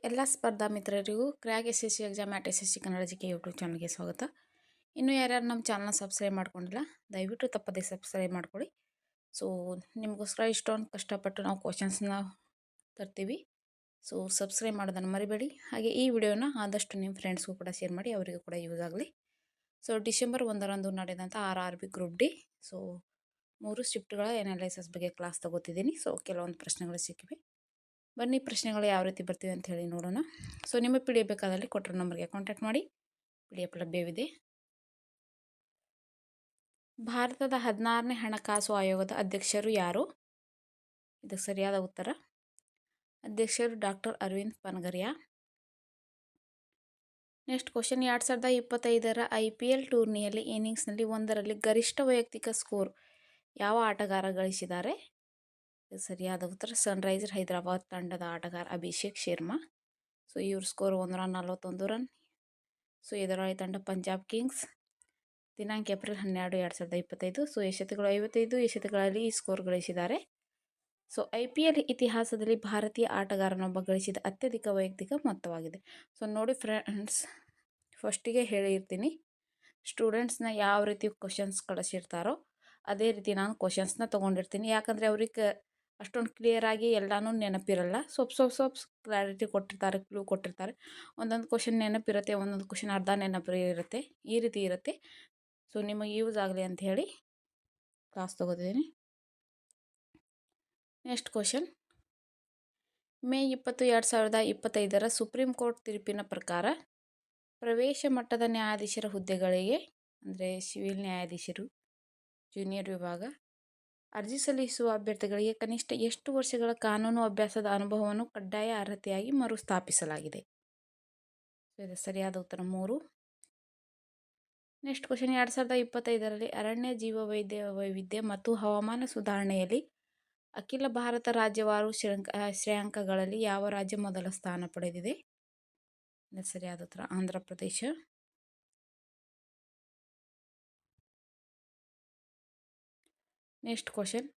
ಎಲ್ಲ ಸ್ಪರ್ಧಾ ಮಿತ್ರರಿಗೂ crack S S C exam at S S C Kannada GK YouTube ಚಾನಲ್ಗೆ ಸ್ವಾಗತ. ಇನ್ನೂ ಯಾರ್ಯಾರು ನಮ್ಮ ಚಾನಲ್ನ ಸಬ್ಸ್ಕ್ರೈಬ್ ಮಾಡ್ಕೊಂಡಿಲ್ಲ, ದಯವಿಟ್ಟು ತಪ್ಪದೇ ಸಬ್ಸ್ಕ್ರೈಬ್ ಮಾಡ್ಕೊಳ್ಳಿ. ಸೊ ನಿಮಗೋಸ್ಕರ ಇಷ್ಟೊಂದು ಕಷ್ಟಪಟ್ಟು ನಾವು ಕ್ವಶನ್ಸ್ನ ತರ್ತೀವಿ. ಸೊ ಸಬ್ಸ್ಕ್ರೈಬ್ ಮಾಡೋದನ್ನು ಮರಿಬೇಡಿ. ಹಾಗೆ ಈ ವಿಡಿಯೋನ ಆದಷ್ಟು ನಿಮ್ಮ ಫ್ರೆಂಡ್ಸ್ಗೂ ಕೂಡ ಶೇರ್ ಮಾಡಿ, ಅವರಿಗೂ ಕೂಡ ಯೂಸ್ ಆಗಲಿ. ಸೊ ಡಿಸೆಂಬರ್ 1ರಂದು ನಡೆದಂಥ RRB ಗ್ರೂಪ್ ಡಿ. ಸೊ 3 ಶಿಫ್ಟ್ಗಳ ಅನಾಲಿಸಿಸ್ ಬಗ್ಗೆ ಕ್ಲಾಸ್ ತಗೋತಿದ್ದೀನಿ. ಸೊ ಕೆಲವೊಂದು ಪ್ರಶ್ನೆಗಳು ಸಿಕ್ಕಿವೆ. ಬನ್ನಿ ಪ್ರಶ್ನೆಗಳು ಯಾವ ರೀತಿ ಬರ್ತಿವೆ ಅಂತ ಹೇಳಿ ನೋಡೋಣ. ಸೊ ನಿಮ್ಮ ಪಿ ಡಿ ಎಫ್ ಬೇಕಾದಲ್ಲಿ ಕೊಟ್ಟಿರೋ ನಂಬರ್ಗೆ ಕಾಂಟ್ಯಾಕ್ಟ್ ಮಾಡಿ, ಪಿ ಡಿ ಎಫ್ ಲಭ್ಯವಿದೆ. ಭಾರತದ 16ನೇ ಹಣಕಾಸು ಆಯೋಗದ ಅಧ್ಯಕ್ಷರು ಯಾರು? ಇದಕ್ಕೆ ಸರಿಯಾದ ಉತ್ತರ ಅಧ್ಯಕ್ಷರು doctor Arvind Panagariya. Next question, 2025ರ IPL ಟೂರ್ನಿಯಲ್ಲಿ ಇನ್ನಿಂಗ್ಸ್ನಲ್ಲಿ ಒಂದರಲ್ಲಿ ಗರಿಷ್ಠ ವೈಯಕ್ತಿಕ ಸ್ಕೋರ್ ಯಾವ ಆಟಗಾರ ಗಳಿಸಿದ್ದಾರೆ? ಸರಿಯಾದ ಉತ್ತರ ಸನ್ರೈಸರ್ ಹೈದರಾಬಾದ್ ತಂಡದ ಆಟಗಾರ ಅಭಿಷೇಕ್ ಶರ್ಮಾ. ಸೊ ಇವ್ರ ಸ್ಕೋರ್ 141 ರನ್. ಸೊ ಎದುರಾಳಿ ತಂಡ ಪಂಜಾಬ್ ಕಿಂಗ್ಸ್. ದಿನಾಂಕ ಏಪ್ರಿಲ್ 12, 2025. ಸೊ ಎಸೆತಗಳು 55 ಎಸೆತಗಳಲ್ಲಿ ಈ ಸ್ಕೋರ್ ಗಳಿಸಿದ್ದಾರೆ. ಸೊ IPL ಇತಿಹಾಸದಲ್ಲಿ ಭಾರತೀಯ ಆಟಗಾರನೊಬ್ಬ ಗಳಿಸಿದ ಅತ್ಯಧಿಕ ವೈಯಕ್ತಿಕ ಮೊತ್ತವಾಗಿದೆ. ಸೊ ನೋಡಿ ಫ್ರೆಂಡ್ಸ್, ಫಸ್ಟಿಗೆ ಹೇಳಿರ್ತೀನಿ, ಸ್ಟೂಡೆಂಟ್ಸ್ನ ಯಾವ ರೀತಿ ಕ್ವಶನ್ಸ್ ಕಳಿಸಿರ್ತಾರೋ ಅದೇ ರೀತಿ ನಾನು ಕ್ವಶನ್ಸ್ನ ತೊಗೊಂಡಿರ್ತೀನಿ. ಯಾಕಂದರೆ ಅವ್ರಿಗೆ ಅಷ್ಟೊಂದು ಕ್ಲಿಯರಾಗಿ ಎಲ್ಲನೂ ನೆನಪಿರಲ್ಲ. ಸ್ವಲ್ಪ ಕ್ಲಾರಿಟಿ ಕೊಟ್ಟಿರ್ತಾರೆ, ಕ್ಲೂ ಕೊಟ್ಟಿರ್ತಾರೆ. ಒಂದೊಂದು ಕ್ವಶನ್ ನೆನಪಿರುತ್ತೆ, ಒಂದೊಂದು ಕ್ವಶನ್ ಅರ್ಧ ನೆನಪಿರುತ್ತೆ, ಈ ರೀತಿ ಇರುತ್ತೆ. ಸೊ ನಿಮಗೆ ಯೂಸ್ ಆಗಲಿ ಅಂತ ಹೇಳಿ ಕ್ಲಾಸ್ ತೊಗೋತಿದ್ದೀನಿ. ನೆಕ್ಸ್ಟ್ ಕ್ವಶನ್, ಮೇ 20, 2025ರ ಸುಪ್ರೀಂ ಕೋರ್ಟ್ ತೀರ್ಪಿನ ಪ್ರಕಾರ ಪ್ರವೇಶ ಮಟ್ಟದ ನ್ಯಾಯಾಧೀಶರ ಹುದ್ದೆಗಳಿಗೆ, ಅಂದರೆ ಸಿವಿಲ್ ನ್ಯಾಯಾಧೀಶರು ಜೂನಿಯರ್ ವಿಭಾಗ, ಅರ್ಜಿ ಸಲ್ಲಿಸುವ ಅಭ್ಯರ್ಥಿಗಳಿಗೆ ಕನಿಷ್ಠ ಎಷ್ಟು ವರ್ಷಗಳ ಕಾನೂನು ಅಭ್ಯಾಸದ ಅನುಭವವನ್ನು ಕಡ್ಡಾಯ ಅರ್ಹತೆಯಾಗಿ ಮರುಸ್ಥಾಪಿಸಲಾಗಿದೆ? ಇದು ಸರಿಯಾದ ಉತ್ತರ 3. ನೆಕ್ಸ್ಟ್ ಕ್ವಶನ್, 2025ರಲ್ಲಿ ಅರಣ್ಯ ಜೀವ ವೈವಿಧ್ಯ ಮತ್ತು ಹವಾಮಾನ ಸುಧಾರಣೆಯಲ್ಲಿ ಅಖಿಲ ಭಾರತ ರಾಜ್ಯವಾರು ಶ್ರೇಯಾಂಕಗಳಲ್ಲಿ ಯಾವ ರಾಜ್ಯ ಮೊದಲ ಸ್ಥಾನ ಪಡೆದಿದೆ? ಸರಿಯಾದ ಉತ್ತರ Andhra Pradesh. Next question,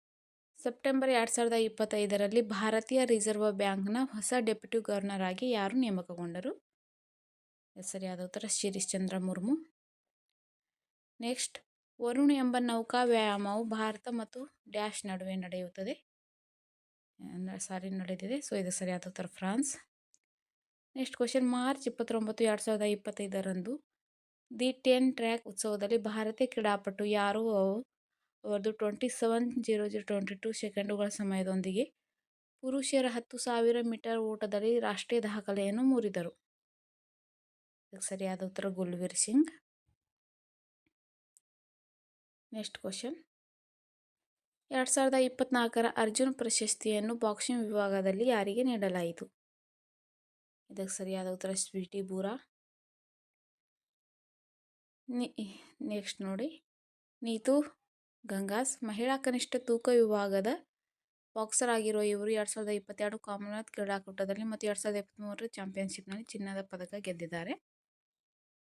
September 2025ರಲ್ಲಿ ಭಾರತೀಯ ರಿಸರ್ವ್ ಬ್ಯಾಂಕ್ನ ಹೊಸ ಡೆಪ್ಯೂಟಿ ಗವರ್ನರ್ ಆಗಿ ಯಾರು ನೇಮಕಗೊಂಡರು? ಸರಿಯಾದ ಉತ್ತರ ಶಿರೀಶ್ ಚಂದ್ರ ಮುರ್ಮು. ನೆಕ್ಸ್ಟ್, ವರುಣ್ ಎಂಬ ನೌಕಾ ವ್ಯಾಯಾಮವು ಭಾರತ ಮತ್ತು ಡ್ಯಾಶ್ ನಡುವೆ ನಡೆದಿದೆ. ಸೊ ಇದು ಸರಿಯಾದ ಉತ್ತರ ಫ್ರಾನ್ಸ್. ನೆಕ್ಸ್ಟ್ ಕ್ವಶನ್, ಮಾರ್ಚ್ 29, 2025ರಂದು ದಿ 10 ಟ್ರ್ಯಾಕ್ ಉತ್ಸವದಲ್ಲಿ ಭಾರತೀಯ ಕ್ರೀಡಾಪಟು ಯಾರು ಅವರದು 27:00:22 ಸೆಕೆಂಡುಗಳ ಸಮಯದೊಂದಿಗೆ ಪುರುಷರ 10,000 ಮೀಟರ್ ಓಟದಲ್ಲಿ ರಾಷ್ಟ್ರೀಯ ದಾಖಲೆಯನ್ನು ಮುರಿದರು? ಸರಿಯಾದ ಉತ್ತರ ಗುಲ್ವೀರ್ ಸಿಂಗ್. ನೆಕ್ಸ್ಟ್ ಕ್ವಶನ್, 2024ರ ಅರ್ಜುನ್ ಪ್ರಶಸ್ತಿಯನ್ನು ಬಾಕ್ಸಿಂಗ್ ವಿಭಾಗದಲ್ಲಿ ಯಾರಿಗೆ ನೀಡಲಾಯಿತು? ಇದಕ್ಕೆ ಸರಿಯಾದ ಉತ್ತರ ಸ್ವೀಟಿ ಬೂರಾ. ನೆಕ್ಸ್ಟ್ ನೋಡಿ, ನೀತು ಗಂಗಾಸ್ ಮಹಿಳಾ ಕನಿಷ್ಠ ತೂಕ ವಿಭಾಗದ ಬಾಕ್ಸರ್ ಆಗಿರುವ ಇವರು 2022 ಕಾಮನ್ವೆಲ್ತ್ ಕ್ರೀಡಾಕೂಟದಲ್ಲಿ ಮತ್ತು 2023 ಚಾಂಪಿಯನ್ಶಿಪ್ನಲ್ಲಿ ಚಿನ್ನದ ಪದಕ ಗೆದ್ದಿದ್ದಾರೆ.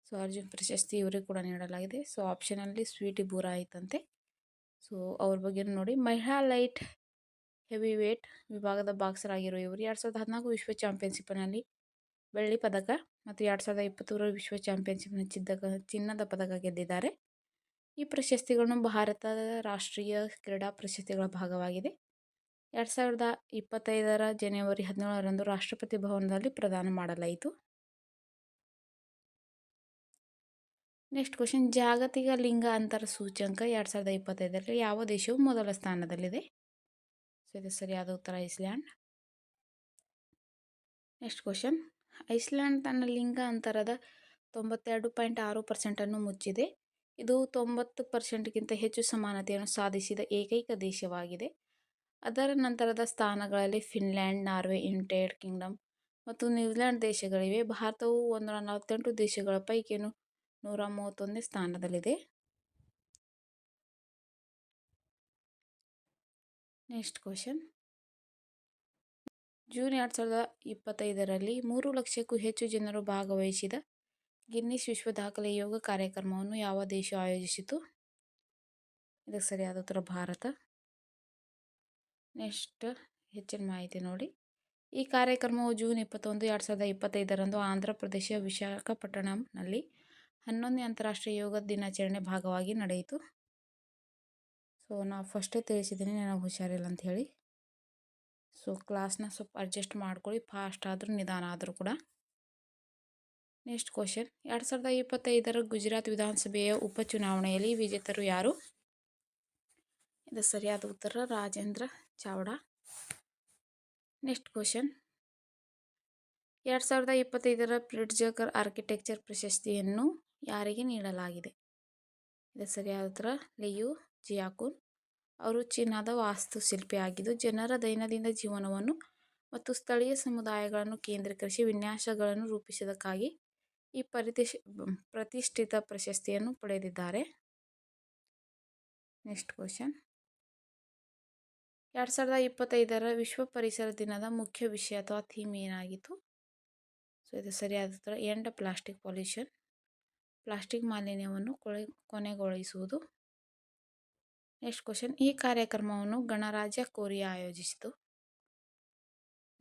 ಸೊ ಅರ್ಜುನ್ ಪ್ರಶಸ್ತಿ ಇವರಿಗೆ ಕೂಡ ನೀಡಲಾಗಿದೆ. ಸೊ ಆಪ್ಷನಲ್ಲಿ ಸ್ವೀಟಿ ಬೂರಾ ಆಯ್ತಂತೆ. ಸೊ ಅವ್ರ ಬಗ್ಗೆ ನೋಡಿ, ಮಹಿಳಾ ಲೈಟ್ ಹೆವಿ ವೇಟ್ ವಿಭಾಗದ ಬಾಕ್ಸರ್ ಆಗಿರುವ ಇವರು 2014 ವಿಶ್ವ ಚಾಂಪಿಯನ್ಶಿಪ್ನಲ್ಲಿ ಬೆಳ್ಳಿ ಪದಕ ಮತ್ತು 2023 ವಿಶ್ವ ಚಾಂಪಿಯನ್ಶಿಪ್ನ ಚಿನ್ನದ ಪದಕ ಗೆದ್ದಿದ್ದಾರೆ. ಈ ಪ್ರಶಸ್ತಿಗಳನ್ನು ಭಾರತದ ರಾಷ್ಟ್ರೀಯ ಕ್ರೀಡಾ ಪ್ರಶಸ್ತಿಗಳ ಭಾಗವಾಗಿದೆ. 2025ರ ಜನವರಿ 17ರಂದು ರಾಷ್ಟ್ರಪತಿ ಭವನದಲ್ಲಿ ಪ್ರದಾನ ಮಾಡಲಾಯಿತು. ನೆಕ್ಸ್ಟ್ ಕ್ವಶನ್, ಜಾಗತಿಕ ಲಿಂಗ ಅಂತರ ಸೂಚ್ಯಂಕ 2025ರಲ್ಲಿ ಯಾವ ದೇಶವು ಮೊದಲ ಸ್ಥಾನದಲ್ಲಿದೆ? ಸೊ ಇದು ಸರಿಯಾದ ಉತ್ತರ ಐಸ್ಲ್ಯಾಂಡ್. ನೆಕ್ಸ್ಟ್ ಕ್ವಶನ್, ಐಸ್ಲ್ಯಾಂಡ್ ತನ್ನ ಲಿಂಗ ಅಂತರದ 92.6% ಮುಚ್ಚಿದೆ. ಇದು 90%ಗಿಂತ ಹೆಚ್ಚು ಸಮಾನತೆಯನ್ನು ಸಾಧಿಸಿದ ಏಕೈಕ ದೇಶವಾಗಿದೆ. ಅದರ ನಂತರದ ಸ್ಥಾನಗಳಲ್ಲಿ ಫಿನ್ಲ್ಯಾಂಡ್, ನಾರ್ವೆ, ಯುನೈಟೆಡ್ ಕಿಂಗ್ಡಮ್ ಮತ್ತು ನ್ಯೂಜಿಲ್ಯಾಂಡ್ ದೇಶಗಳಿವೆ. ಭಾರತವು 148 ದೇಶಗಳ ಪೈಕಿ 131ನೇ ಸ್ಥಾನದಲ್ಲಿದೆ. ನೆಕ್ಸ್ಟ್ ಕ್ವಶನ್, ಜೂನ್ 2025ರಲ್ಲಿ 3 ಲಕ್ಷಕ್ಕೂ ಹೆಚ್ಚು ಜನರು ಭಾಗವಹಿಸಿದ ಗಿನ್ನಿಸ್ ವಿಶ್ವ ದಾಖಲೆ ಯೋಗ ಕಾರ್ಯಕ್ರಮವನ್ನು ಯಾವ ದೇಶ ಆಯೋಜಿಸಿತು? ಇದಕ್ಕೆ ಸರಿಯಾದ ಉತ್ತರ ಭಾರತ. ನೆಕ್ಸ್ಟ್ ಹೆಚ್ಚಿನ ಮಾಹಿತಿ ನೋಡಿ, ಈ ಕಾರ್ಯಕ್ರಮವು ಜೂನ್ 21, 2025ರಂದು ಆಂಧ್ರ ಪ್ರದೇಶ ವಿಶಾಖಪಟ್ಟಣಂನಲ್ಲಿ 11ನೇ ಅಂತಾರಾಷ್ಟ್ರೀಯ ಯೋಗ ದಿನಾಚರಣೆ ಭಾಗವಾಗಿ ನಡೆಯಿತು. ಸೊ ನಾವು ಫಸ್ಟೇ ತಿಳಿಸಿದ್ದೀನಿ ನನಗೆ ಹುಷಾರಿಲ್ಲ ಅಂತ ಹೇಳಿ. ಸೊ ಕ್ಲಾಸ್ನ ಸ್ವಲ್ಪ ಅಡ್ಜಸ್ಟ್ ಮಾಡ್ಕೊಳ್ಳಿ, ಫಾಸ್ಟ್ ಆದರೂ ನಿಧಾನ ಆದರೂ ಕೂಡ. ನೆಕ್ಸ್ಟ್ ಕ್ವಶನ್, 2025ರ ಗುಜರಾತ್ ವಿಧಾನಸಭೆಯ ಉಪಚುನಾವಣೆಯಲ್ಲಿ ವಿಜೇತರು ಯಾರು? ಇದು ಸರಿಯಾದ ಉತ್ತರ ರಾಜೇಂದ್ರ ಚಾವ್ಡಾ. ನೆಕ್ಸ್ಟ್ ಕ್ವಶನ್, 2025ರ ಪ್ರಿಟ್ಜ್ಕರ್ ಆರ್ಕಿಟೆಕ್ಚರ್ ಪ್ರಶಸ್ತಿಯನ್ನು ಯಾರಿಗೆ ನೀಡಲಾಗಿದೆ? ಇದು ಸರಿಯಾದ ಉತ್ತರ ಲಿಯು ಜಿಯಾಕುನ್. ಅವರು ಚೀನಾದ ವಾಸ್ತುಶಿಲ್ಪಿ ಆಗಿದ್ದು, ಜನರ ದೈನಂದಿನ ಜೀವನವನ್ನು ಮತ್ತು ಸ್ಥಳೀಯ ಸಮುದಾಯಗಳನ್ನು ಕೇಂದ್ರೀಕರಿಸಿ ವಿನ್ಯಾಸಗಳನ್ನು ರೂಪಿಸಿದ್ದಕ್ಕಾಗಿ ಈ ಪ್ರತಿಷ್ಠಿತ ಪ್ರಶಸ್ತಿಯನ್ನು ಪಡೆದಿದ್ದಾರೆ. ನೆಕ್ಸ್ಟ್ ಕ್ವಶನ್, 2025ರ ವಿಶ್ವ ಪರಿಸರ ದಿನದ ಮುಖ್ಯ ವಿಷಯ ಅಥವಾ ಥೀಮ್ ಏನಾಗಿತ್ತು? ಸೊ ಇದು ಸರಿಯಾದ ಉತ್ತರ ಎಂಡ್ ಪ್ಲಾಸ್ಟಿಕ್ ಪೊಲ್ಯೂಷನ್, ಪ್ಲಾಸ್ಟಿಕ್ ಮಾಲಿನ್ಯವನ್ನು ಕೊನೆಗೊಳಿಸುವುದು. ನೆಕ್ಸ್ಟ್ ಕ್ವಶನ್, ಈ ಕಾರ್ಯಕ್ರಮವನ್ನು ಗಣರಾಜ್ಯ ಕೊರಿಯಾ ಆಯೋಜಿಸಿತು.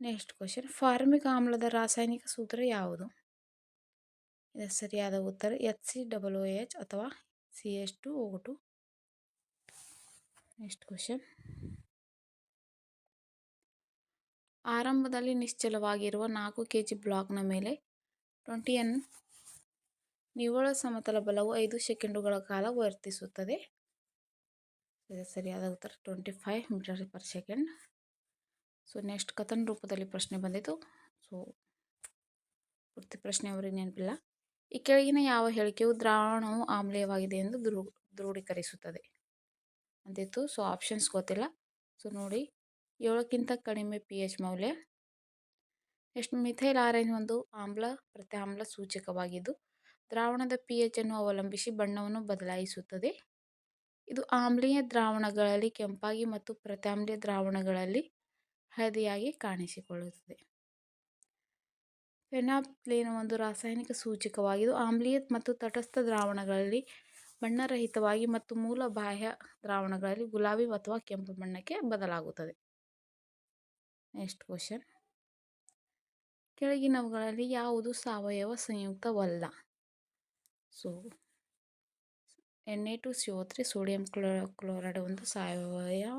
ನೆಕ್ಸ್ಟ್ ಕ್ವಶನ್, ಫಾರ್ಮಿಕ್ ಆಮ್ಲದ ರಾಸಾಯನಿಕ ಸೂತ್ರ ಯಾವುದು? ಇದು ಸರಿಯಾದ ಉತ್ತರ HCOOH ಅಥವಾ CH2O2. ನೆಕ್ಸ್ಟ್ ಕ್ವಶನ್, ಆರಂಭದಲ್ಲಿ ನಿಶ್ಚಲವಾಗಿರುವ 4 kg ಬ್ಲಾಕ್ನ ಮೇಲೆ 20 N ನಿವ್ವಳ ಸಮತಲ ಬಲವು 5 ಸೆಕೆಂಡುಗಳ ಕಾಲ ವರ್ತಿಸುತ್ತದೆ. ಇದು ಸರಿಯಾದ ಉತ್ತರ 25 metre per second. So next ಕಥನ ರೂಪದಲ್ಲಿ ಪ್ರಶ್ನೆ ಬಂದಿತ್ತು. ಸೊ ಪೂರ್ತಿ ಪ್ರಶ್ನೆ ಅವರಿಗೆ ನೆನಪಿಲ್ಲ. ಈ ಕೆಳಗಿನ ಯಾವ ಹೇಳಿಕೆಯು ದ್ರಾವಣವು ಆಮ್ಲೀಯವಾಗಿದೆ ಎಂದು ದೃಢೀಕರಿಸುತ್ತದೆ ಅಂತಿತ್ತು. ಸೊ ಆಪ್ಷನ್ಸ್ ಗೊತ್ತಿಲ್ಲ. ಸೊ ನೋಡಿ, 7ಕ್ಕಿಂತ ಕಡಿಮೆ pH ಮೌಲ್ಯ. ನೆಕ್ಸ್ಟ್ ಮಿಥೈಲ್ ಆರೆಂಜ್ ಒಂದು ಆಮ್ಲ ಪ್ರತ್ಯಾಮ್ಲ ಸೂಚಕವಾಗಿದ್ದು ದ್ರಾವಣದ pH ಅನ್ನು ಅವಲಂಬಿಸಿ ಬಣ್ಣವನ್ನು ಬದಲಾಯಿಸುತ್ತದೆ. ಇದು ಆಮ್ಲೀಯ ದ್ರಾವಣಗಳಲ್ಲಿ ಕೆಂಪಾಗಿ ಮತ್ತು ಪ್ರತ್ಯಾಮ್ಲೀಯ ದ್ರಾವಣಗಳಲ್ಲಿ ಹಳದಿಯಾಗಿ ಕಾಣಿಸಿಕೊಳ್ಳುತ್ತದೆ. ಫೆನಾಪ್ಥ್ಲೀನ್ ಒಂದು ರಾಸಾಯನಿಕ ಸೂಚಕವಾಗಿದ್ದು ಆಮ್ಲೀಯ ಮತ್ತು ತಟಸ್ಥ ದ್ರಾವಣಗಳಲ್ಲಿ ಬಣ್ಣರಹಿತವಾಗಿ ಮತ್ತು ಮೂಲ ಬಾಹ್ಯ ದ್ರಾವಣಗಳಲ್ಲಿ ಗುಲಾಬಿ ಅಥವಾ ಕೆಂಪು ಬಣ್ಣಕ್ಕೆ ಬದಲಾಗುತ್ತದೆ. ನೆಕ್ಸ್ಟ್ ಕ್ವಶನ್, ಕೆಳಗಿನವುಗಳಲ್ಲಿ ಯಾವುದು ಸಾವಯವ ಸಂಯುಕ್ತವಲ್ಲ? ಸೊ Na2CO3 ಸೋಡಿಯಂ ಕ್ಲೋರೈಡ್ ಒಂದು ಸಾವಯವ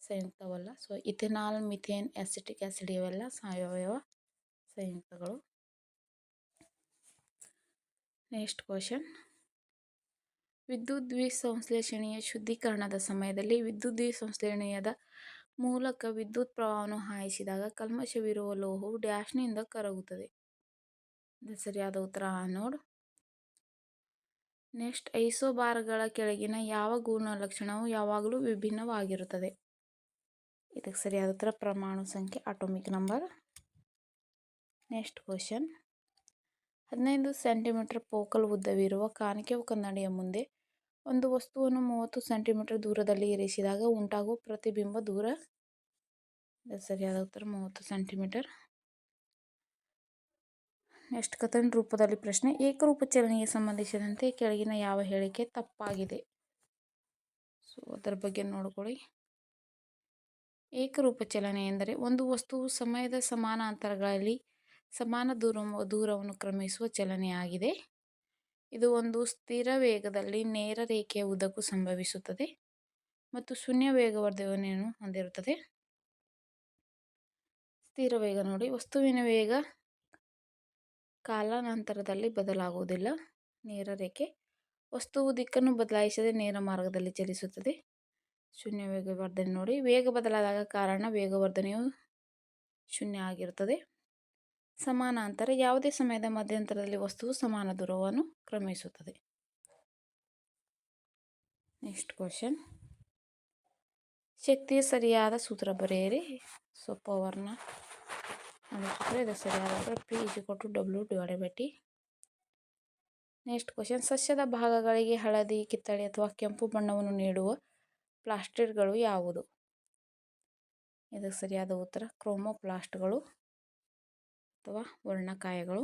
ಸಂಯುಕ್ತವಲ್ಲ. So ethanol, methane, acetic acid ಇವೆಲ್ಲ ಸಾವಯವ ಸಂಯುಕ್ತಗಳು. ನೆಕ್ಸ್ಟ್ ಕ್ವಶನ್, ವಿದ್ಯುದ್ವಿಸಂಶ್ಲೇಷಣೆಯ ಶುದ್ಧೀಕರಣದ ಸಮಯದಲ್ಲಿ ವಿದ್ಯುದ್ವಿಸಂಶ್ಲೇಷಣೆಯ ಮೂಲಕ ವಿದ್ಯುತ್ ಪ್ರವಾಹವನ್ನು ಹಾಯಿಸಿದಾಗ ಕಲ್ಮಶವಿರುವ ಲೋಹವು ಡ್ಯಾಶ್ನಿಂದ ಕರಗುತ್ತದೆ. ಇದು ಸರಿಯಾದ ಉತ್ತರ ಆನೋಡ್. ನೆಕ್ಸ್ಟ್, ಐಸೋಬಾರ್ಗಳ ಕೆಳಗಿನ ಯಾವ ಗುಣಲಕ್ಷಣವು ಯಾವಾಗಲೂ ವಿಭಿನ್ನವಾಗಿರುತ್ತದೆ? ಇದಕ್ಕೆ ಸರಿಯಾದ ಉತ್ತರ ಪರಮಾಣು ಸಂಖ್ಯೆ, atomic number. Next question, 15 centimetre focal ಉದ್ದವಿರುವ ಕಾನ್ಕೇವ್ ಕನ್ನಡಿಯ ಮುಂದೆ ಒಂದು ವಸ್ತುವನ್ನು 30 ಸೆಂಟಿಮೀಟರ್ ದೂರದಲ್ಲಿ ಇರಿಸಿದಾಗ ಉಂಟಾಗುವ ಪ್ರತಿಬಿಂಬ ದೂರ? ಇದು ಸರಿಯಾದ ಉತ್ತರ 30 ಸೆಂಟಿಮೀಟರ್. ನೆಕ್ಸ್ಟ್ ಕಥನ ರೂಪದಲ್ಲಿ ಪ್ರಶ್ನೆ, ಏಕರೂಪ ಚಲನೆಗೆ ಸಂಬಂಧಿಸಿದಂತೆ ಕೆಳಗಿನ ಯಾವ ಹೇಳಿಕೆ ತಪ್ಪಾಗಿದೆ? ಸೊ ಅದರ ಬಗ್ಗೆ ನೋಡ್ಕೊಳ್ಳಿ. ಏಕರೂಪ ಚಲನೆ ಎಂದರೆ ಒಂದು ವಸ್ತುವು ಸಮಯದ ಸಮಾನ ಅಂತರಗಳಲ್ಲಿ ಸಮಾನ ದೂರವನ್ನು ಕ್ರಮಿಸುವ ಚಲನೆಯಾಗಿದೆ. ಇದು ಒಂದು ಸ್ಥಿರ ವೇಗದಲ್ಲಿ ನೇರ ರೇಖೆಯ ಉದ್ದಕ್ಕೂ ಸಂಭವಿಸುತ್ತದೆ ಮತ್ತು ಶೂನ್ಯ ವೇಗವರ್ಧನೆಯನ್ನು ಹೊಂದಿರುತ್ತದೆ. ಸ್ಥಿರ ವೇಗ ನೋಡಿ, ವಸ್ತುವಿನ ವೇಗ ಕಾಲಾನಂತರದಲ್ಲಿ ಬದಲಾಗುವುದಿಲ್ಲ. ನೇರ ರೇಖೆ, ವಸ್ತುವು ದಿಕ್ಕನ್ನು ಬದಲಾಯಿಸದೆ ನೇರ ಮಾರ್ಗದಲ್ಲಿ ಚಲಿಸುತ್ತದೆ. ಶೂನ್ಯ ವೇಗವರ್ಧನೆ ನೋಡಿ, ವೇಗ ಬದಲಾದಾಗ ಕಾರಣ ವೇಗವರ್ಧನೆಯು ಶೂನ್ಯ ಆಗಿರುತ್ತದೆ. ಸಮಾನ ಅಂತರ, ಯಾವುದೇ ಸಮಯದ ಮಧ್ಯಂತರದಲ್ಲಿ ವಸ್ತುವು ಸಮಾನ ದೂರವನ್ನು ಕ್ರಮಿಸುತ್ತದೆ. ನೆಕ್ಸ್ಟ್ ಕ್ವಶನ್, ಶಕ್ತಿಯ ಸರಿಯಾದ ಸೂತ್ರ ಬರೆಯಿರಿ. ಸೊ ಪವರ್ನ ಇದು ಸರಿಯಾದ P=W/T. ನೆಕ್ಸ್ಟ್ ಕ್ವಶನ್, ಸಸ್ಯದ ಭಾಗಗಳಿಗೆ ಹಳದಿ, ಕಿತ್ತಳೆ ಅಥವಾ ಕೆಂಪು ಬಣ್ಣವನ್ನು ನೀಡುವ ಪ್ಲಾಸ್ಟಿಡ್ಗಳು ಯಾವುದು? ಇದಕ್ಕೆ ಸರಿಯಾದ ಉತ್ತರ ಕ್ರೋಮೋಪ್ಲಾಸ್ಟ್ಗಳು ಅಥವಾ ವರ್ಣಕಾಯಗಳು.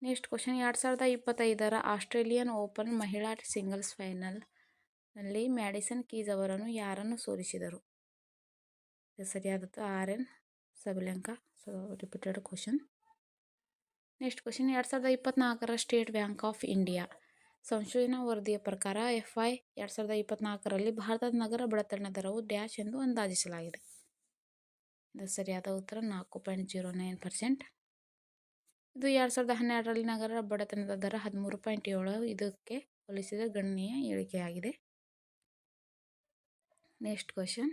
ನೆಕ್ಸ್ಟ್ ಕ್ವಶನ್, 2025ರ ಆಸ್ಟ್ರೇಲಿಯನ್ ಓಪನ್ ಮಹಿಳಾ ಸಿಂಗಲ್ಸ್ ಫೈನಲ್ನಲ್ಲಿ ಮ್ಯಾಡಿಸನ್ ಕೀಸ್ ಅವರನ್ನು ಯಾರನ್ನು ಸೋಲಿಸಿದರು? ಇದು ಸರಿಯಾದ RN Sabalenka. So repeated question. Next question, 2024ರ ಸ್ಟೇಟ್ ಬ್ಯಾಂಕ್ ಆಫ್ ಇಂಡಿಯಾ ಸಂಶೋಧನಾ ವರದಿಯ ಪ್ರಕಾರ FY 2024ರಲ್ಲಿ ಭಾರತದ ನಗರ ಬಡತನ ದರವು ಡ್ಯಾಶ್ ಎಂದು ಅಂದಾಜಿಸಲಾಗಿದೆ. ಇದು ಸರಿಯಾದ ಉತ್ತರ 4.09%. ಇದು 2012ರಲ್ಲಿ ನಗರ ಬಡತನದ ದರ 13.7, ಇದಕ್ಕೆ ಹೋಲಿಸಿದ ಗಣನೀಯ ಇಳಿಕೆಯಾಗಿದೆ. ನೆಕ್ಸ್ಟ್ ಕ್ವಶನ್,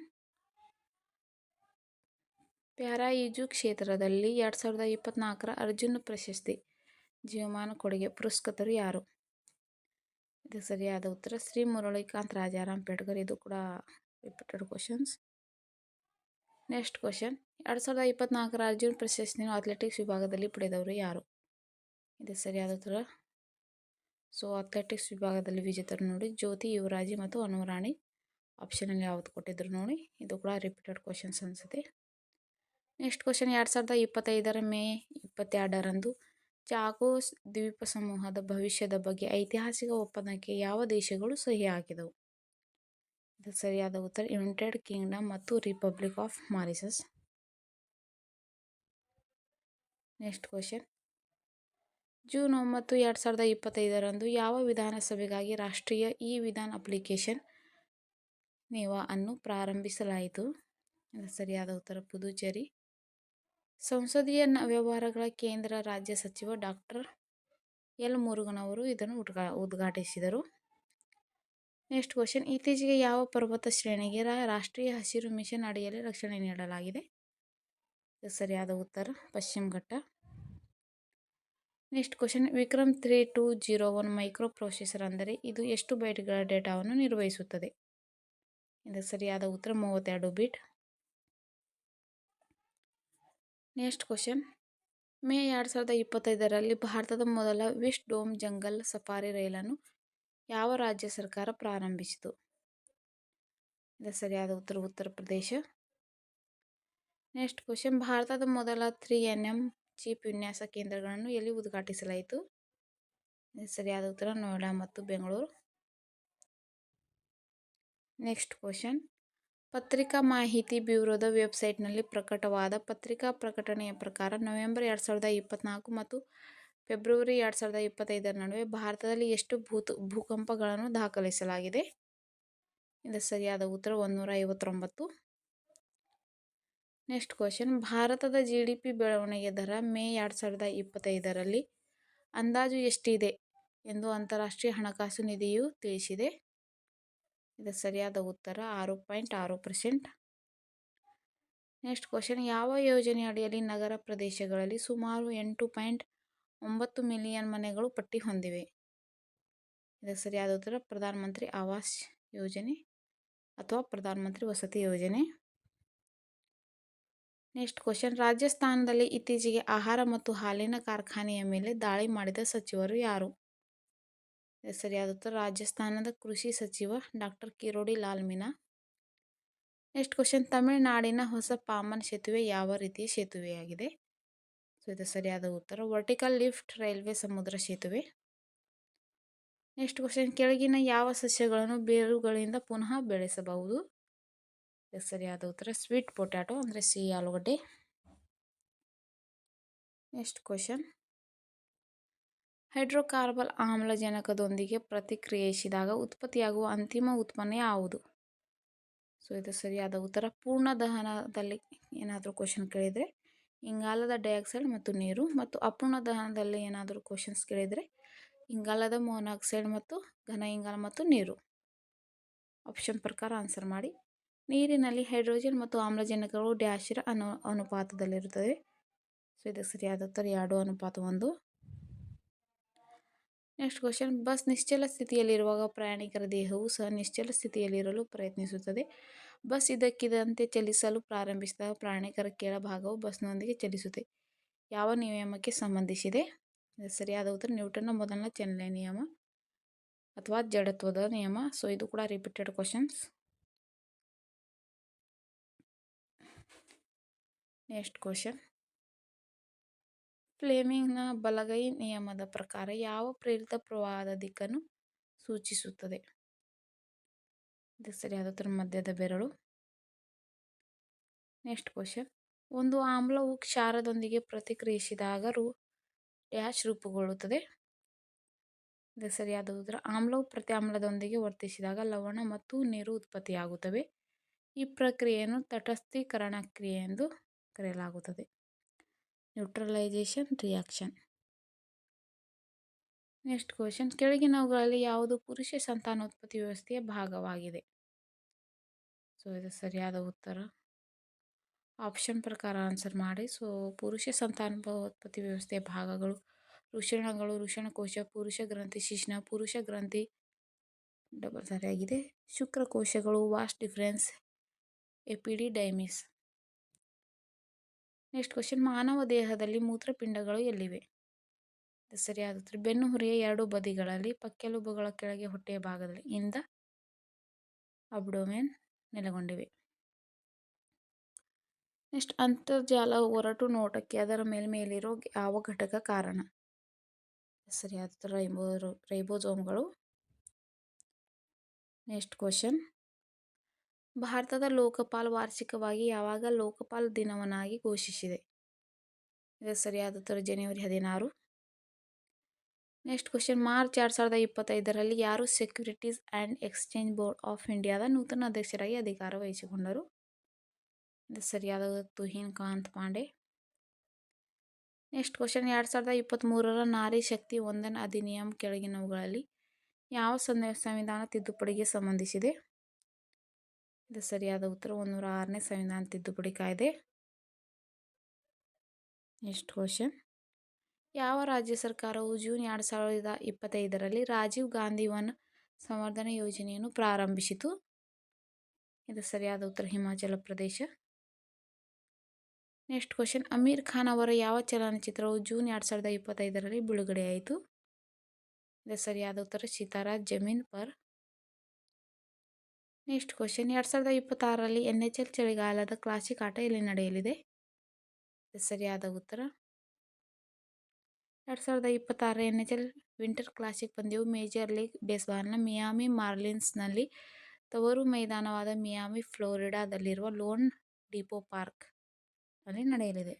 ಪ್ಯಾರಾ ಈಜು ಕ್ಷೇತ್ರದಲ್ಲಿ 2024ರ ಅರ್ಜುನ ಪ್ರಶಸ್ತಿ ಜೀವಮಾನ ಕೊಡುಗೆ ಪುರಸ್ಕೃತರು ಯಾರು? ಇದು ಸರಿಯಾದ ಉತ್ತರ ಶ್ರೀ ಮುರಳೀಕಾಂತ್ ರಾಜಾರಾಮ್ ಪೇಟ್ಕರ್. ಇದು ಕೂಡ ರಿಪೀಟೆಡ್ ಕ್ವಶನ್ಸ್. ನೆಕ್ಸ್ಟ್ ಕ್ವಶನ್, 2024ರ ಅರ್ಜುನ್ ಪ್ರಶಸ್ತಿಯನ್ನು ಅಥ್ಲೆಟಿಕ್ಸ್ ವಿಭಾಗದಲ್ಲಿ ಪಡೆದವರು ಯಾರು? ಇದು ಸರಿಯಾದ ಉತ್ತರ. ಸೊ ಅಥ್ಲೆಟಿಕ್ಸ್ ವಿಭಾಗದಲ್ಲಿ ವಿಜೇತರು ನೋಡಿ ಜ್ಯೋತಿ ಯುವರಾಜಿ ಮತ್ತು ಅನುರಾಣಿ. ಆಪ್ಷನಲ್ಲಿ ಯಾವುದು ಕೊಟ್ಟಿದ್ರು ನೋಡಿ. ಇದು ಕೂಡ ರಿಪೀಟೆಡ್ ಕ್ವಶನ್ಸ್ ಅನಿಸುತ್ತೆ. ನೆಕ್ಸ್ಟ್ ಕ್ವಶನ್, 2025ರ ಮೇ 22ರಂದು ಚಾಕೋಸ್ ದ್ವೀಪ ಸಮೂಹದ ಭವಿಷ್ಯದ ಬಗ್ಗೆ ಐತಿಹಾಸಿಕ ಒಪ್ಪಂದಕ್ಕೆ ಯಾವ ದೇಶಗಳು ಸಹಿ ಹಾಕಿದವು? ಇದು ಸರಿಯಾದ ಉತ್ತರ ಯುನೈಟೆಡ್ ಕಿಂಗ್ಡಮ್ ಮತ್ತು republic of Mauritius. Next question, June 9, 2025ರಂದು ಯಾವ ವಿಧಾನಸಭೆಗಾಗಿ ರಾಷ್ಟ್ರೀಯ ಇ-ವಿಧಾನ್ ಅಪ್ಲಿಕೇಶನ್ ನೇವಾ ಅನ್ನು ಪ್ರಾರಂಭಿಸಲಾಯಿತು? ಇದು ಸರಿಯಾದ ಉತ್ತರ ಪುದುಚೇರಿ. ಸಂಸದೀಯ ವ್ಯವಹಾರಗಳ ಕೇಂದ್ರ ರಾಜ್ಯ ಸಚಿವ ಡಾಕ್ಟರ್ ಎಲ್. ಮುರುಗನ್ ಅವರು ಇದನ್ನು ಉದ್ಘಾಟಿಸಿದರು. ನೆಕ್ಸ್ಟ್ ಕ್ವಶನ್, ಇತ್ತೀಚೆಗೆ ಯಾವ ಪರ್ವತ ಶ್ರೇಣಿಗೆ ರಾಷ್ಟ್ರೀಯ ಹಸಿರು ಮಿಷನ್ ಅಡಿಯಲ್ಲಿ ರಕ್ಷಣೆ ನೀಡಲಾಗಿದೆ? ಇದು ಸರಿಯಾದ ಉತ್ತರ ಪಶ್ಚಿಮ ಘಟ್ಟ. Next question, Vikram 3201 micro processor ಅಂದರೆ ಇದು ಎಷ್ಟು ಬೈಟ್ಗಳ ಡೇಟಾವನ್ನು ನಿರ್ವಹಿಸುತ್ತದೆ? ಇದು ಸರಿಯಾದ ಉತ್ತರ 32 ಬಿಟ್. ನೆಕ್ಸ್ಟ್ ಕ್ವಶನ್, ಮೇ 2025ರಲ್ಲಿ ಭಾರತದ ಮೊದಲ ವಿಸ್ಡೋಮ್ ಜಂಗಲ್ ಸಫಾರಿ ರೈಲನ್ನು ಯಾವ ರಾಜ್ಯ ಸರ್ಕಾರ ಪ್ರಾರಂಭಿಸಿತು? ಇದು ಸರಿಯಾದ ಉತ್ತರ ಉತ್ತರ ಪ್ರದೇಶ. ನೆಕ್ಸ್ಟ್ ಕ್ವಶನ್, ಭಾರತದ ಮೊದಲ 3nm ಚಿಪ್ ವಿನ್ಯಾಸ ಕೇಂದ್ರಗಳನ್ನು ಎಲ್ಲಿ ಉದ್ಘಾಟಿಸಲಾಯಿತು? ಇದು ಸರಿಯಾದ ಉತ್ತರ ನೋಯ್ಡಾ ಮತ್ತು ಬೆಂಗಳೂರು. ನೆಕ್ಸ್ಟ್ ಕ್ವಶನ್, ಪತ್ರಿಕಾ ಮಾಹಿತಿ ಬ್ಯೂರೋದ ವೆಬ್ಸೈಟ್ನಲ್ಲಿ ಪ್ರಕಟವಾದ ಪತ್ರಿಕಾ ಪ್ರಕಟಣೆಯ ಪ್ರಕಾರ ನವೆಂಬರ್ 2024 ಮತ್ತು ಫೆಬ್ರವರಿ 2025ರ ನಡುವೆ ಭಾರತದಲ್ಲಿ ಎಷ್ಟು ಭೂಕಂಪಗಳನ್ನು ದಾಖಲಿಸಲಾಗಿದೆ? ಇದು ಸರಿಯಾದ ಉತ್ತರ 159. ನೆಕ್ಸ್ಟ್ ಕ್ವಶನ್, ಭಾರತದ GDP ಬೆಳವಣಿಗೆ ದರ ಮೇ 2025ರಲ್ಲಿ ಅಂದಾಜು ಎಷ್ಟಿದೆ ಎಂದು ಅಂತಾರಾಷ್ಟ್ರೀಯ ಹಣಕಾಸು ನಿಧಿಯು ತಿಳಿಸಿದೆ? ಇದು ಸರಿಯಾದ ಉತ್ತರ 6.6%. ನೆಕ್ಸ್ಟ್ ಕ್ವಶನ್, ಯಾವ ಯೋಜನೆ ಅಡಿಯಲ್ಲಿ ನಗರ ಪ್ರದೇಶಗಳಲ್ಲಿ ಸುಮಾರು 8.9 ಮಿಲಿಯನ್ ಮನೆಗಳು ಪಟ್ಟಿ ಹೊಂದಿವೆ? ಇದು ಸರಿಯಾದ ಉತ್ತರ ಪ್ರಧಾನ ಮಂತ್ರಿ ಆವಾಸ್ ಯೋಜನೆ ಅಥವಾ ಪ್ರಧಾನ ಮಂತ್ರಿ ವಸತಿ ಯೋಜನೆ. ನೆಕ್ಸ್ಟ್ ಕ್ವಶನ್, ರಾಜಸ್ಥಾನದಲ್ಲಿ ಇತ್ತೀಚೆಗೆ ಆಹಾರ ಮತ್ತು ಹಾಲಿನ ಕಾರ್ಖಾನೆಯ ಮೇಲೆ ದಾಳಿ ಮಾಡಿದ ಸಚಿವರು ಯಾರು? ಇದು ಸರಿಯಾದ ಉತ್ತರ ರಾಜಸ್ಥಾನದ ಕೃಷಿ ಸಚಿವ ಡಾಕ್ಟರ್ ಕಿರೋಡಿ ಲಾಲ್ ಮೀನಾ. ನೆಕ್ಸ್ಟ್ ಕ್ವಶನ್, ತಮಿಳುನಾಡಿನ ಹೊಸ ಪಾಂಬನ್ ಸೇತುವೆ ಯಾವ ರೀತಿಯ ಸೇತುವೆಯಾಗಿದೆ? ಸೊ ಇದು ಸರಿಯಾದ ಉತ್ತರ ವರ್ಟಿಕಲ್ ಲಿಫ್ಟ್ ರೈಲ್ವೆ ಸಮುದ್ರ ಸೇತುವೆ. ನೆಕ್ಸ್ಟ್ ಕ್ವಶನ್, ಕೆಳಗಿನ ಯಾವ ಸಸ್ಯಗಳನ್ನು ಬೇರುಗಳಿಂದ ಪುನಃ ಬೆಳೆಸಬಹುದು? ಇದು ಸರಿಯಾದ ಉತ್ತರ ಸ್ವೀಟ್ ಪೊಟ್ಯಾಟೊ ಅಂದರೆ ಸಿಹಿ ಆಲೂಗಡ್ಡೆ. ನೆಕ್ಸ್ಟ್ ಕ್ವಶನ್, ಹೈಡ್ರೋಕಾರ್ಬನ್ ಆಮ್ಲಜನಕದೊಂದಿಗೆ ಪ್ರತಿಕ್ರಿಯಿಸಿದಾಗ ಉತ್ಪತ್ತಿಯಾಗುವ ಅಂತಿಮ ಉತ್ಪನ್ನ ಯಾವುದು? ಸೊ ಇದು ಸರಿಯಾದ ಉತ್ತರ ಪೂರ್ಣ ದಹನದಲ್ಲಿ ಏನಾದರೂ ಕ್ವಶನ್ ಕೇಳಿದರೆ ಇಂಗಾಲದ ಡೈಆಕ್ಸೈಡ್ ಮತ್ತು ನೀರು, ಮತ್ತು ಅಪೂರ್ಣ ದಹನದಲ್ಲಿ ಏನಾದರೂ ಕ್ವಶನ್ಸ್ ಕೇಳಿದರೆ ಇಂಗಾಲದ ಮೊನಾಕ್ಸೈಡ್ ಮತ್ತು ಘನ ಇಂಗಾಲ ಮತ್ತು ನೀರು. ಆಪ್ಷನ್ ಪ್ರಕಾರ ಆನ್ಸರ್ ಮಾಡಿ. ನೀರಿನಲ್ಲಿ ಹೈಡ್ರೋಜನ್ ಮತ್ತು ಆಮ್ಲಜನಕಗಳು ಡ್ಯಾಶಿರ ಅನುಪಾತದಲ್ಲಿರುತ್ತವೆ. ಸೊ ಇದು ಸರಿಯಾದ ಉತ್ತರ 2:1. ನೆಕ್ಸ್ಟ್ ಕ್ವಶನ್, ಬಸ್ ನಿಶ್ಚಲ ಸ್ಥಿತಿಯಲ್ಲಿರುವಾಗ ಪ್ರಯಾಣಿಕರ ದೇಹವು ಸಹ ನಿಶ್ಚಲ ಸ್ಥಿತಿಯಲ್ಲಿರಲು ಪ್ರಯತ್ನಿಸುತ್ತದೆ. ಬಸ್ ಇದ್ದಕ್ಕಿದ್ದಂತೆ ಚಲಿಸಲು ಪ್ರಾರಂಭಿಸಿದಾಗ ಪ್ರಯಾಣಿಕರ ಕೆಳಭಾಗವು ಬಸ್ನೊಂದಿಗೆ ಚಲಿಸುತ್ತೆ. ಯಾವ ನಿಯಮಕ್ಕೆ ಸಂಬಂಧಿಸಿದೆ? ಇದು ಸರಿಯಾದ ಉತ್ತರ ನ್ಯೂಟನ್ನ ಮೊದಲನೇ ಚಲನೆಯ ನಿಯಮ ಅಥವಾ ಜಡತ್ವದ ನಿಯಮ. ಸೊ ಇದು ಕೂಡ ರಿಪೀಟೆಡ್ ಕ್ವಶನ್ಸ್. ನೆಕ್ಸ್ಟ್ ಕ್ವಶನ್, ಫ್ಲೆಮಿಂಗ್ನ ಬಲಗೈ ನಿಯಮದ ಪ್ರಕಾರ ಯಾವ ಪ್ರೇರಿತ ಪ್ರವಾಹದ ದಿಕ್ಕನ್ನು ಸೂಚಿಸುತ್ತದೆ? ಇದು ಸರಿಯಾದ ಉತ್ತರ ಮಧ್ಯದ ಬೆರಳು. ನೆಕ್ಸ್ಟ್ ಕ್ವಶನ್, ಒಂದು ಆಮ್ಲವು ಕ್ಷಾರದೊಂದಿಗೆ ಪ್ರತಿಕ್ರಿಯಿಸಿದಾಗ ಡ್ಯಾಶ್ ರೂಪುಗೊಳ್ಳುತ್ತದೆ. ಇದು ಸರಿಯಾದ ಉತ್ತರ. ಆಮ್ಲವು ಪ್ರತ್ಯಾಮ್ಲದೊಂದಿಗೆ ವರ್ತಿಸಿದಾಗ ಲವಣ ಮತ್ತು ನೀರು ಉತ್ಪತ್ತಿಯಾಗುತ್ತವೆ. ಈ ಪ್ರಕ್ರಿಯೆಯನ್ನು ತಟಸ್ಥೀಕರಣ ಕ್ರಿಯೆ ಎಂದು ಕರೆಯಲಾಗುತ್ತದೆ. Neutralisation reaction. ನೆಕ್ಸ್ಟ್ ಕ್ವಶನ್, ಕೆಳಗಿನವುಗಳಲ್ಲಿ ಯಾವುದು ಪುರುಷ ಸಂತಾನೋತ್ಪತ್ತಿ ವ್ಯವಸ್ಥೆಯ ಭಾಗವಾಗಿದೆ? ಸೊ ಇದು ಸರಿಯಾದ ಉತ್ತರ. ಆಪ್ಷನ್ ಪ್ರಕಾರ ಆನ್ಸರ್ ಮಾಡಿ. ಸೊ ಪುರುಷ ಸಂತಾನೋತ್ಪತ್ತಿ ವ್ಯವಸ್ಥೆಯ ಭಾಗಗಳು ವೃಷಣಗಳು, ವೃಷಣಕೋಶ, ಪುರುಷ ಗ್ರಂಥಿ ಶಿಶ್ನ, ಪುರುಷ ಗ್ರಂಥಿ ಡಬಲ್ ಸರಿಯಾಗಿದೆ. ಶುಕ್ರಕೋಶಗಳು, ವಾಸ್ ಡಿಫರೆನ್ಸ್, ಎಪಿಡಿಡೈಮಿಸ್. ನೆಕ್ಸ್ಟ್ ಕ್ವಶನ್, ಮಾನವ ದೇಹದಲ್ಲಿ ಮೂತ್ರಪಿಂಡಗಳು ಎಲ್ಲಿವೆ? ಇದು ಸರಿಯಾದ ಉತ್ತರ. ಬೆನ್ನುಹುರಿಯ ಎರಡು ಬದಿಗಳಲ್ಲಿ, ಪಕ್ಕೆಲುಬುಗಳ ಕೆಳಗೆ, ಹೊಟ್ಟೆಯ ಭಾಗದಲ್ಲಿ, ಇನ್ ದ ಅಬ್ಡೋಮೆನ್ ನೆಲೆಗೊಂಡಿವೆ. ನೆಕ್ಸ್ಟ್, ಅಂತರ್ಜಾಲ ಒರಟು ನೋಟಕ್ಕೆ ಅದರ ಮೇಲ್ಮೇಲಿರೋ ಯಾವ ಘಟಕ ಕಾರಣ? ಸರಿಯಾದ ಉತ್ತರ ರೈಬೋಸೋಮ್ಗಳು. ನೆಕ್ಸ್ಟ್ ಕ್ವಶನ್, ಭಾರತದ ಲೋಕಪಾಲ್ ವಾರ್ಷಿಕವಾಗಿ ಯಾವಾಗ ಲೋಕಪಾಲ್ ದಿನವನ್ನಾಗಿ ಘೋಷಿಸಿದೆ? ಇದು ಸರಿಯಾದ ಉತ್ತರ ಜನವರಿ 16. ನೆಕ್ಸ್ಟ್ ಕ್ವಶನ್, ಮಾರ್ಚ್ 2025ರಲ್ಲಿ ಯಾರು securities and exchange board of ಇಂಡಿಯಾದ ನೂತನ ಅಧ್ಯಕ್ಷರಾಗಿ ಅಧಿಕಾರ ವಹಿಸಿಕೊಂಡರು? ಇದು ಸರಿಯಾದ ತುಹಿನ್ ಕಾಂತ್ ಪಾಂಡೆ. ನೆಕ್ಸ್ಟ್ ಕ್ವಶನ್, 2023ರ ನಾರಿ ಶಕ್ತಿ ವಂದನ್ ಅಧಿನಿಯಮ ಕೆಳಗಿನವುಗಳಲ್ಲಿ ಯಾವ ಸಂವಿಧಾನ ತಿದ್ದುಪಡಿಗೆ ಸಂಬಂಧಿಸಿದೆ? ಇದು ಸರಿಯಾದ ಉತ್ತರ 106ನೇ ಸಂವಿಧಾನ ತಿದ್ದುಪಡಿ ಕಾಯ್ದೆ. ನೆಕ್ಸ್ಟ್ ಕ್ವಶನ್, ಯಾವ ರಾಜ್ಯ ಸರ್ಕಾರವು ಜೂನ್ 2025ರಲ್ಲಿ ರಾಜೀವ್ ಗಾಂಧಿ ವನ ಸಂವರ್ಧನೆ ಯೋಜನೆಯನ್ನು ಪ್ರಾರಂಭಿಸಿತು? ಇದು ಸರಿಯಾದ ಉತ್ತರ ಹಿಮಾಚಲ ಪ್ರದೇಶ. ನೆಕ್ಸ್ಟ್ ಕ್ವಶನ್, ಅಮೀರ್ ಖಾನ್ ಅವರ ಯಾವ ಚಲನಚಿತ್ರವು ಜೂನ್ 2025ರಲ್ಲಿ ಬಿಡುಗಡೆಯಾಯಿತು? ಇದು ಸರಿಯಾದ ಉತ್ತರ ಸಿತಾರಾ ಜಮೀನ್ ಪರ್. ನೆಕ್ಸ್ಟ್ ಕ್ವಶನ್, 2026ರಲ್ಲಿ NHL ಚಳಿಗಾಲದ ಕ್ಲಾಸಿಕ್ ಆಟ ಎಲ್ಲಿ ನಡೆಯಲಿದೆ? ಇದು ಸರಿಯಾದ ಉತ್ತರ. 2026ರ NHL ವಿಂಟರ್ ಕ್ಲಾಸಿಕ್ ಪಂದ್ಯವು ಮೇಜರ್ ಲೀಗ್ ಬೇಸ್ಬಾಲ್ನ ಮಿಯಾಮಿ ಮಾರ್ಲಿನ್ಸ್ನಲ್ಲಿ ತವರು ಮೈದಾನವಾದ ಮಿಯಾಮಿ, ಫ್ಲೋರಿಡಾದಲ್ಲಿರುವ ಲೋನ್ ಡಿಪೋ ಪಾರ್ಕ್ ಅಲ್ಲಿ ನಡೆಯಲಿದೆ.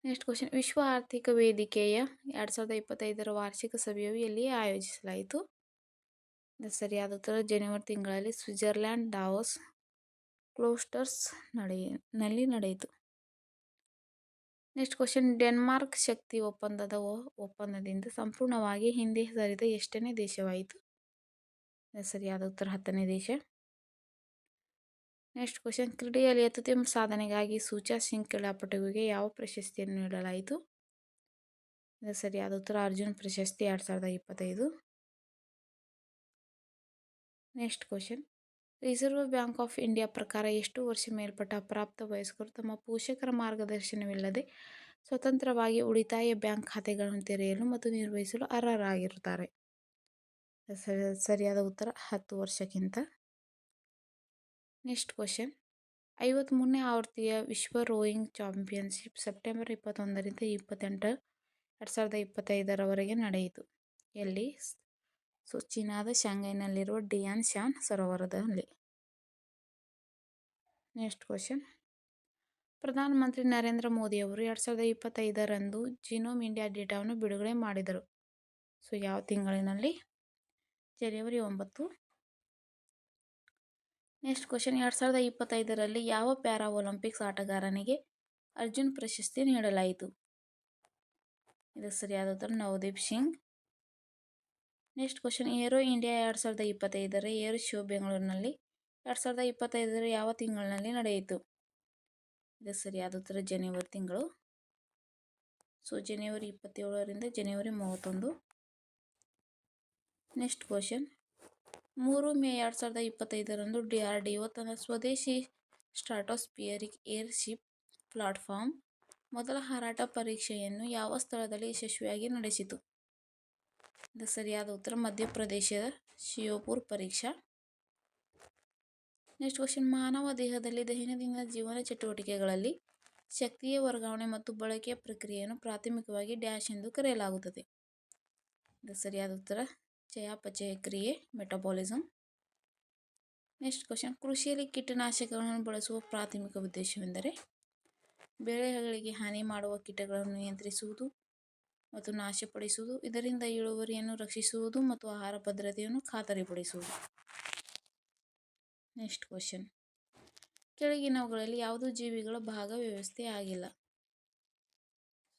ನೆಕ್ಸ್ಟ್ ಕ್ವಶನ್, ವಿಶ್ವ ಆರ್ಥಿಕ ವೇದಿಕೆಯ 2025ರ ವಾರ್ಷಿಕ ಸಭೆಯು ಎಲ್ಲಿ ಆಯೋಜಿಸಲಾಯಿತು? ಇದು ಸರಿಯಾದ ಉತ್ತರ ಜನವರಿ ತಿಂಗಳಲ್ಲಿ ಸ್ವಿಟ್ಜರ್ಲ್ಯಾಂಡ್ ದಾವೋಸ್ ಕ್ಲೋಸ್ಟರ್ಸ್ ನಲ್ಲಿ ನಡೆಯಿತು. ನೆಕ್ಸ್ಟ್ ಕ್ವಶನ್, ಡೆನ್ಮಾರ್ಕ್ ಶಕ್ತಿ ಒಪ್ಪಂದದಿಂದ ಸಂಪೂರ್ಣವಾಗಿ ಹಿಂದೆ ಸರಿದ ಎಷ್ಟನೇ ದೇಶವಾಯಿತು? ಇದು ಸರಿಯಾದ ಉತ್ತರ 10ನೇ ದೇಶ. ನೆಕ್ಸ್ಟ್ ಕ್ವಶನ್, ಕ್ರೀಡೆಯಲ್ಲಿ ಅತ್ಯುತ್ತಮ ಸಾಧನೆಗಾಗಿ ಸೂಚಾ ಸಿಂಗ್ ಕ್ರೀಡಾಪಟುವಿಗೆ ಯಾವ ಪ್ರಶಸ್ತಿಯನ್ನು ನೀಡಲಾಯಿತು? ಇದು ಸರಿಯಾದ ಉತ್ತರ ಅರ್ಜುನ್ ಪ್ರಶಸ್ತಿ 2025. Next question, reserve bank of India ಪ್ರಕಾರ ಎಷ್ಟು ವರ್ಷ ಮೇಲ್ಪಟ್ಟ ಅಪ್ರಾಪ್ತ ವಯಸ್ಕರು ತಮ್ಮ ಪೋಷಕರ ಮಾರ್ಗದರ್ಶನವಿಲ್ಲದೆ ಸ್ವತಂತ್ರವಾಗಿ ಉಳಿತಾಯ ಬ್ಯಾಂಕ್ ಖಾತೆಗಳನ್ನು ತೆರೆಯಲು ಮತ್ತು ನಿರ್ವಹಿಸಲು ಅರ್ಹರಾಗಿರುತ್ತಾರೆ? ಸರಿಯಾದ ಉತ್ತರ 10 ವರ್ಷಕ್ಕಿಂತ. ನೆಕ್ಸ್ಟ್ ಕ್ವಶನ್, 53ನೇ ಆವೃತ್ತಿಯ ವಿಶ್ವ ರೋಯಿಂಗ್ ಚಾಂಪಿಯನ್ಶಿಪ್ ಸೆಪ್ಟೆಂಬರ್ 21ರಿಂದ 28, 2025ರವರೆಗೆ ನಡೆಯಿತು. ಎಲ್ಲಿ? ಸೊ ಚೀನಾದ ಶಾಂಘೈನಲ್ಲಿರುವ ಡಿಯಾನ್ ಶಾನ್ ಸರೋವರದಲ್ಲಿ. ನೆಕ್ಸ್ಟ್ ಕ್ವಶನ್, ಪ್ರಧಾನಮಂತ್ರಿ ನರೇಂದ್ರ ಮೋದಿಯವರು 2025ರಂದು ಜಿನೋಮ್ ಇಂಡಿಯಾ ಡೇಟಾವನ್ನು ಬಿಡುಗಡೆ ಮಾಡಿದರು. ಸೊ ಯಾವ ತಿಂಗಳಿನಲ್ಲಿ? ಜನವರಿ 9. ನೆಕ್ಸ್ಟ್ ಕ್ವಶನ್, 2025ರಲ್ಲಿ ಯಾವ ಪ್ಯಾರಾ ಒಲಿಂಪಿಕ್ಸ್ ಆಟಗಾರನಿಗೆ ಅರ್ಜುನ್ ಪ್ರಶಸ್ತಿ ನೀಡಲಾಯಿತು? ಇದು ಸರಿಯಾದ ಉತ್ತರ Navdeep Singh. Next question, aero India 2025ರ ಏರ್ ಶೋ ಬೆಂಗಳೂರಿನಲ್ಲಿ 2025ರ ಯಾವ ತಿಂಗಳಿನಲ್ಲಿ ನಡೆಯಿತು? ಇದು ಸರಿಯಾದ ಉತ್ತರ ಜನವರಿ ತಿಂಗಳು. ಸೊ ಜನವರಿ 27ರಿಂದ ಜನವರಿ 31. ನೆಕ್ಸ್ಟ್ ಕ್ವಶನ್, 3 ಮೇ 2025ರಂದು DRDO ತನ್ನ ಸ್ವದೇಶಿ ಸ್ಟ್ರಾಟೋಸ್ಪಿಯರಿಕ್ ಏರ್ ಶಿಪ್ ಪ್ಲಾಟ್ಫಾರ್ಮ್ ಮೊದಲ ಹಾರಾಟ ಪರೀಕ್ಷೆಯನ್ನು ಯಾವ ಸ್ಥಳದಲ್ಲಿ ಯಶಸ್ವಿಯಾಗಿ ನಡೆಸಿತು? ಇದು ಸರಿಯಾದ ಉತ್ತರ ಮಧ್ಯಪ್ರದೇಶದ ಶಿಯೋಪುರ್ ಪರೀಕ್ಷಾ. ನೆಕ್ಸ್ಟ್ ಕ್ವಶನ್, ಮಾನವ ದೇಹದಲ್ಲಿ ದೈನಂದಿನ ಜೀವನ ಚಟುವಟಿಕೆಗಳಲ್ಲಿ ಶಕ್ತಿಯ ವರ್ಗಾವಣೆ ಮತ್ತು ಬಳಕೆಯ ಪ್ರಕ್ರಿಯೆಯನ್ನು ಪ್ರಾಥಮಿಕವಾಗಿ ಡ್ಯಾಶ್ ಎಂದು ಕರೆಯಲಾಗುತ್ತದೆ? ಇದು ಸರಿಯಾದ ಉತ್ತರ ಚಯಾಪಚಯ ಕ್ರಿಯೆ ಮೆಟಬಾಲಿಸಮ್. ನೆಕ್ಸ್ಟ್ ಕ್ವಶನ್, ಕೃಷಿಯಲ್ಲಿ ಕೀಟನಾಶಕಗಳನ್ನು ಬಳಸುವ ಪ್ರಾಥಮಿಕ ಉದ್ದೇಶವೆಂದರೆ ಬೆಳೆಗಳಿಗೆ ಹಾನಿ ಮಾಡುವ ಕೀಟಗಳನ್ನು ನಿಯಂತ್ರಿಸುವುದು ಮತ್ತು ನಾಶಪಡಿಸುವುದು, ಇದರಿಂದ ಇಳುವರಿಯನ್ನು ರಕ್ಷಿಸುವುದು ಮತ್ತು ಆಹಾರ ಭದ್ರತೆಯನ್ನು ಖಾತರಿಪಡಿಸುವುದು. ನೆಕ್ಸ್ಟ್ ಕ್ವಶನ್, ಕೆಳಗಿನವುಗಳಲ್ಲಿ ಯಾವುದೂ ಜೀವಿಗಳ ಭಾಗ ವ್ಯವಸ್ಥೆ ಆಗಿಲ್ಲ.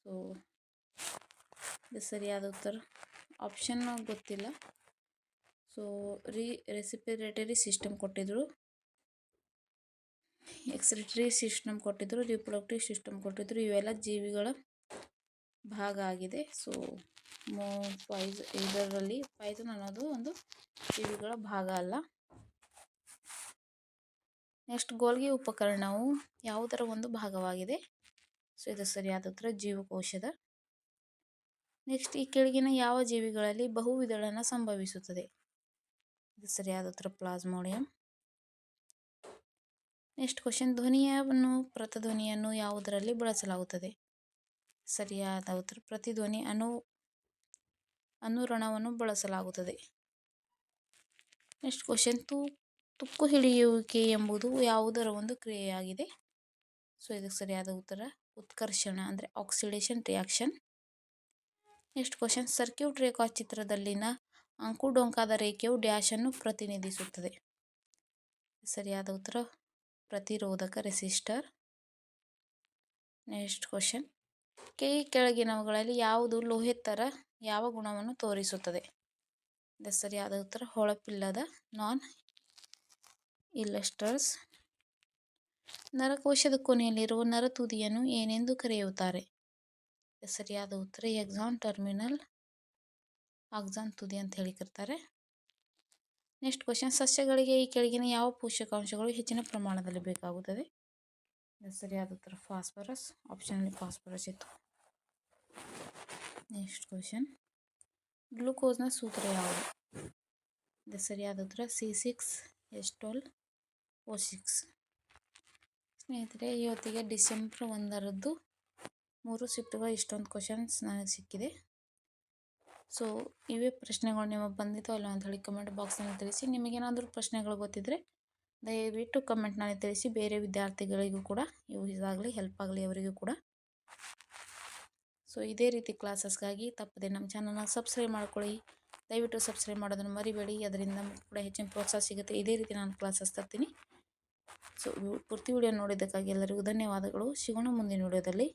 ಸೊ ಇದು ಸರಿಯಾದ ಉತ್ತರ ಆಪ್ಷನ್ ಗೊತ್ತಿಲ್ಲ. ಸೊ ರೆಸ್ಪಿರೇಟರಿ ಸಿಸ್ಟಮ್ ಕೊಟ್ಟಿದ್ರು, ಎಕ್ಸ್ಕ್ರಿಟರಿ ಸಿಸ್ಟಮ್ ಕೊಟ್ಟಿದ್ರು, ರಿಪ್ರೊಡಕ್ಟಿವ್ ಸಿಸ್ಟಮ್ ಕೊಟ್ಟಿದ್ರು. ಇವೆಲ್ಲ ಜೀವಿಗಳ ಭಾಗ ಆಗಿದೆ. ಸೊ ಇದರಲ್ಲಿ ಪಾಯ್ಸನ್ ಅನ್ನೋದು ಒಂದು ಜೀವಿಗಳ ಭಾಗ ಅಲ್ಲ. ನೆಕ್ಸ್ಟ್, ಗೋಲ್ಗಿ ಉಪಕರಣವು ಯಾವುದರ ಒಂದು ಭಾಗವಾಗಿದೆ? ಸೊ ಇದು ಸರಿಯಾದ ಉತ್ತರ ಜೀವಕೋಶದ. ನೆಕ್ಸ್ಟ್, ಈ ಕೆಳಗಿನ ಯಾವ ಜೀವಿಗಳಲ್ಲಿ ಬಹುವಿದಳನ ಸಂಭವಿಸುತ್ತದೆ? ಇದು ಸರಿಯಾದ ಉತ್ತರ ಪ್ಲಾಸ್ಮೋಡಿಯಂ. ನೆಕ್ಸ್ಟ್ ಕ್ವಶನ್, ಧ್ವನಿಯನ್ನು ಪ್ರತಿಧ್ವನಿಯನ್ನು ಯಾವುದರಲ್ಲಿ ಬಳಸಲಾಗುತ್ತದೆ? ಸರಿಯಾದ ಉತ್ತರ ಪ್ರತಿಧ್ವನಿ ಅನುರಣನವನ್ನು ಬಳಸಲಾಗುತ್ತದೆ. ನೆಕ್ಸ್ಟ್ ಕ್ವಶನ್, ತುಕ್ಕು ಹಿಡಿಯುವಿಕೆ ಎಂಬುದು ಯಾವುದರ ಒಂದು ಕ್ರಿಯೆಯಾಗಿದೆ? ಸೊ ಇದಕ್ಕೆ ಸರಿಯಾದ ಉತ್ತರ ಉತ್ಕರ್ಷಣ ಅಂದರೆ oxidation reaction. Next question, circuit ರೇಖಾಚಿತ್ರದಲ್ಲಿನ ಅಂಕುಡೊಂಕಾದ ರೇಖೆಯು ಡ್ಯಾಶ್ ಅನ್ನು ಪ್ರತಿನಿಧಿಸುತ್ತದೆ? ಸರಿಯಾದ ಉತ್ತರ ಪ್ರತಿರೋಧಕ ರೆಸಿಸ್ಟರ್. ನೆಕ್ಸ್ಟ್ ಕ್ವಶನ್, ಕೆಳಗಿನವುಗಳಲ್ಲಿ ಯಾವುದು ಲೋಹೇತರ ಯಾವ ಗುಣವನ್ನು ತೋರಿಸುತ್ತದೆ? ಇದು ಸರಿಯಾದ ಉತ್ತರ ಹೊಳಪಿಲ್ಲದ ನಾನ್ ಇಲಸ್ಟರ್ಸ್. ನರಕೋಶದ ಕೊನೆಯಲ್ಲಿರುವ ನರತುದಿಯನ್ನು ಏನೆಂದು ಕರೆಯುತ್ತಾರೆ? ಸರಿಯಾದ ಉತ್ತರ ಎಕ್ಸಾನ್ ಟರ್ಮಿನಲ್, ಆಕ್ಸಾನ್ ತುದಿ ಅಂತ ಹೇಳಿ ಕರೀತಾರೆ. ನೆಕ್ಸ್ಟ್ ಕ್ವಶನ್, ಸಸ್ಯಗಳಿಗೆ ಈ ಕೆಳಗಿನ ಯಾವ ಪೋಷಕಾಂಶಗಳು ಹೆಚ್ಚಿನ ಪ್ರಮಾಣದಲ್ಲಿ ಬೇಕಾಗುತ್ತದೆ? ಸರಿಯಾದ ಉತ್ತರ ಫಾಸ್ಫರಸ್. ಆಪ್ಷನಲ್ಲಿ ಫಾಸ್ಫರಸ್ ಇತ್ತು. ನೆಕ್ಸ್ಟ್ ಕ್ವಶನ್, ಗ್ಲೂಕೋಸ್ನ ಸೂತ್ರ ಯಾವುದು? ಇದು ಸರಿಯಾದ ಉತ್ತರ C6H12O6. ಸ್ನೇಹಿತರೆ, ಇವತ್ತಿಗೆ ಡಿಸೆಂಬರ್ 1 3 ಶಿಫ್ಟ್ಗಳು ಇಷ್ಟೊಂದು ಕ್ವಶನ್ಸ್ ನನಗೆ ಸಿಕ್ಕಿದೆ. ಸೊ ಇವೇ ಪ್ರಶ್ನೆಗಳು ನಿಮಗೆ ಬಂದಿತ್ತು ಅಲ್ಲ ಅಂತ ಹೇಳಿ ಕಮೆಂಟ್ ಬಾಕ್ಸ್ನಲ್ಲಿ ತಿಳಿಸಿ. ನಿಮಗೇನಾದರೂ ಪ್ರಶ್ನೆಗಳು ಗೊತ್ತಿದ್ದರೆ ದಯವಿಟ್ಟು ಕಮೆಂಟ್ನಲ್ಲಿ ತಿಳಿಸಿ. ಬೇರೆ ವಿದ್ಯಾರ್ಥಿಗಳಿಗೂ ಕೂಡ ಯೂಸ್ ಆಗಲಿ, ಹೆಲ್ಪ್ ಆಗಲಿ ಅವರಿಗೂ ಕೂಡ. ಸೊ ಇದೇ ರೀತಿ ಕ್ಲಾಸಸ್ಗಾಗಿ ತಪ್ಪದೆ ನಮ್ಮ ಚಾನಲ್ನ ಸಬ್ಸ್ಕ್ರೈಬ್ ಮಾಡ್ಕೊಳ್ಳಿ. ದಯವಿಟ್ಟು ಸಬ್ಸ್ಕ್ರೈಬ್ ಮಾಡೋದನ್ನು ಮರಿಬೇಡಿ, ಅದರಿಂದ ನಮಗೆ ಕೂಡ ಹೆಚ್ಚಿನ ಪ್ರೋತ್ಸಾಹ ಸಿಗುತ್ತೆ. ಇದೇ ರೀತಿ ನಾನು ಕ್ಲಾಸಸ್ ತರ್ತೀನಿ. ಸೊ ಪೂರ್ತಿ ವಿಡಿಯೋ ನೋಡಿದ್ದಕ್ಕಾಗಿ ಎಲ್ಲರಿಗೂ ಧನ್ಯವಾದಗಳು. ಸಿಗೋಣ ಮುಂದಿನ ವಿಡಿಯೋದಲ್ಲಿ.